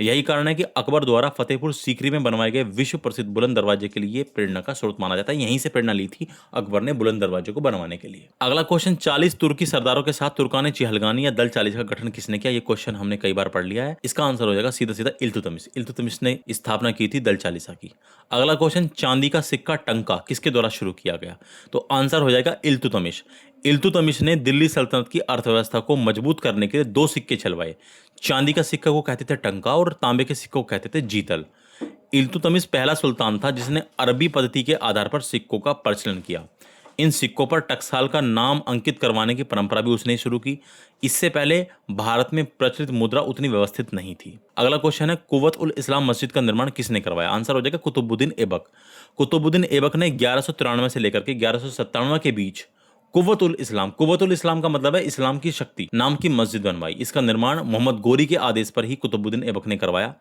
यही कारण है कि अकबर द्वारा फतेहपुर सीकरी में बनवाए गए विश्व प्रसिद्ध बुलंद दरवाजे के लिए प्रेरणा का स्रोत माना जाता है। यहीं से प्रेरणा ली थी अकबर ने बुलंद दरवाजे को बनवाने के लिए। अगला क्वेश्चन, 40 तुर्की सरदारों के साथ तुर्कान चिहलगानी या दल 40 का गठन किसने किया? ये क्वेश्चन हमने कई बार पढ़ लिया है। इसका आंसर हो जाएगा सीधा सीधा इल्तुतमिश। इल्तुतमिश ने स्थापना की थी दल 40 की। अगला क्वेश्चन, चांदी का सिक्का टंका किसके द्वारा शुरू किया गया? तो आंसर हो जाएगा इल्तुतमिश। इल्तुतमिश ने दिल्ली सल्तनत की अर्थव्यवस्था को मजबूत करने के लिए 2 सिक्के छलवाए। चांदी का सिक्का को कहते थे टंका और तांबे के सिक्के को कहते थे जीतल। इल्तुतमिश पहला सुल्तान था जिसने अरबी पद्धति के आधार पर सिक्कों का प्रचलन किया। इन सिक्कों पर टकसाल का नाम अंकित करवाने की परंपरा भी उसने शुरू की। इससे पहले भारत में प्रचलित मुद्रा उतनी व्यवस्थित नहीं थी। अगला क्वेश्चन है, कुव्वत उल इस्लाम मस्जिद का निर्माण किसने करवाया? आंसर हो जाएगा कुतुबुद्दीन ऐबक। कुतुबुद्दीन ऐबक ने 1193 से लेकर के 1197 के बीच कुव्वत उल इस्लाम का मतलब है इस्लाम की शक्ति नाम की मस्जिद बनवाई। इसका निर्माण मोहम्मद गोरी के आदेश पर ही कुतुबुद्दीन ऐबक ने करवाया।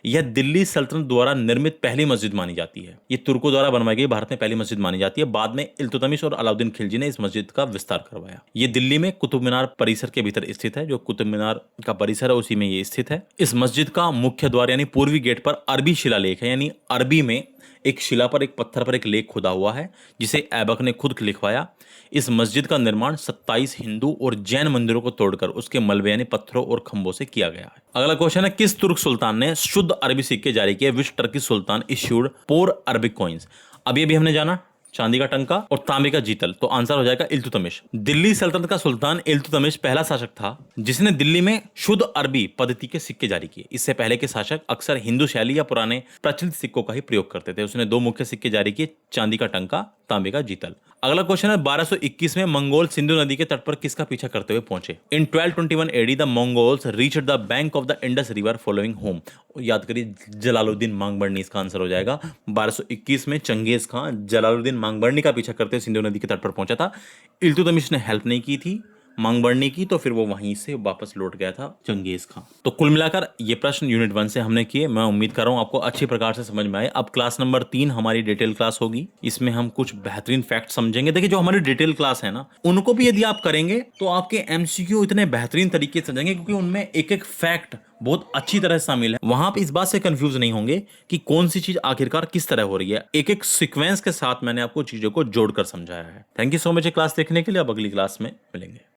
यह दिल्ली सल्तनत द्वारा निर्मित पहली मस्जिद मानी जाती है। ये तुर्कों द्वारा बनवाई गई भारत में पहली मस्जिद मानी जाती है। बाद में इल्तुतमिश और अलाउद्दीन खिलजी ने इस मस्जिद का विस्तार करवाया। ये दिल्ली में कुतुब मीनार परिसर के भीतर स्थित है। जो कुतुब मीनार का परिसर है उसी में ये स्थित है। इस मस्जिद का मुख्य द्वार यानी पूर्वी गेट पर अरबी शिलालेख है, यानी अरबी में एक शिला पर एक पत्थर पर एक लेख खुदा हुआ है जिसे ऐबक ने खुद लिखवाया। इस मस्जिद का निर्माण 27 हिंदू और जैन मंदिरों को तोड़कर उसके मलबे यानी पत्थरों और खंभों से किया गया है। अगला क्वेश्चन है, किस तुर्क सुल्तान ने शुद्ध अरबी सिक्के जारी किए? विच टर्किश सुल्तान इश्यूड 4 अरबिक कॉइन्स? अभी हमने जाना चांदी का टंका और तांबे का जीतल, तो आंसर हो जाएगा इल्तुतमिश। दिल्ली सल्तनत का सुल्तान इल्तुतमिश पहला शासक था जिसने दिल्ली में शुद्ध अरबी पद्धति के सिक्के जारी किए। इससे पहले के शासक अक्सर हिंदू शैली या पुराने प्रचलित सिक्कों का ही प्रयोग करते थे। उसने 2 मुख्य सिक्के जारी किए, चांदी का टंका, तांबे का जीतल। अगला क्वेश्चन है, 1221 में मंगोल सिंधु नदी के तट पर किसका पीछा करते हुए पहुंचे? In 1221 AD the Mongols reached the bank of the Indus river following whom. याद करिए, जलालुद्दीन मांगबरनी इसका आंसर हो जाएगा। 1221 में चंगेज खान जलालुद्दीन मांगबरनी का पीछा करते हुए सिंधु नदी के तट पर पहुंचा था। इल्तुतमिश ने हेल्प नहीं की थी मांगबरनी की, तो फिर वो वहीं से वापस लौट गया था चंगेज खान। तो कुल मिलाकर ये प्रश्न यूनिट 1 से हमने किए। मैं उम्मीद कर रहा हूं आपको अच्छी प्रकार से समझ में आए। अब क्लास नंबर 3 हमारी डिटेल क्लास होगी। इसमें हम कुछ बेहतरीन फैक्ट समझेंगे। देखिए, जो हमारी डिटेल क्लास है ना, उनको भी यदि आप करेंगे तो आपके एमसीक्यू इतने बेहतरीन तरीके से समझेंगे, क्योंकि उनमें एक एक फैक्ट बहुत अच्छी तरह से शामिल है। वहां पे इस बात से कंफ्यूज नहीं होंगे कि कौन सी चीज आखिरकार किस तरह हो रही है। एक एक सीक्वेंस के साथ मैंने आपको चीजों को जोड़कर समझाया है। Thank you so much class देखने के लिए। अब अगली क्लास में मिलेंगे।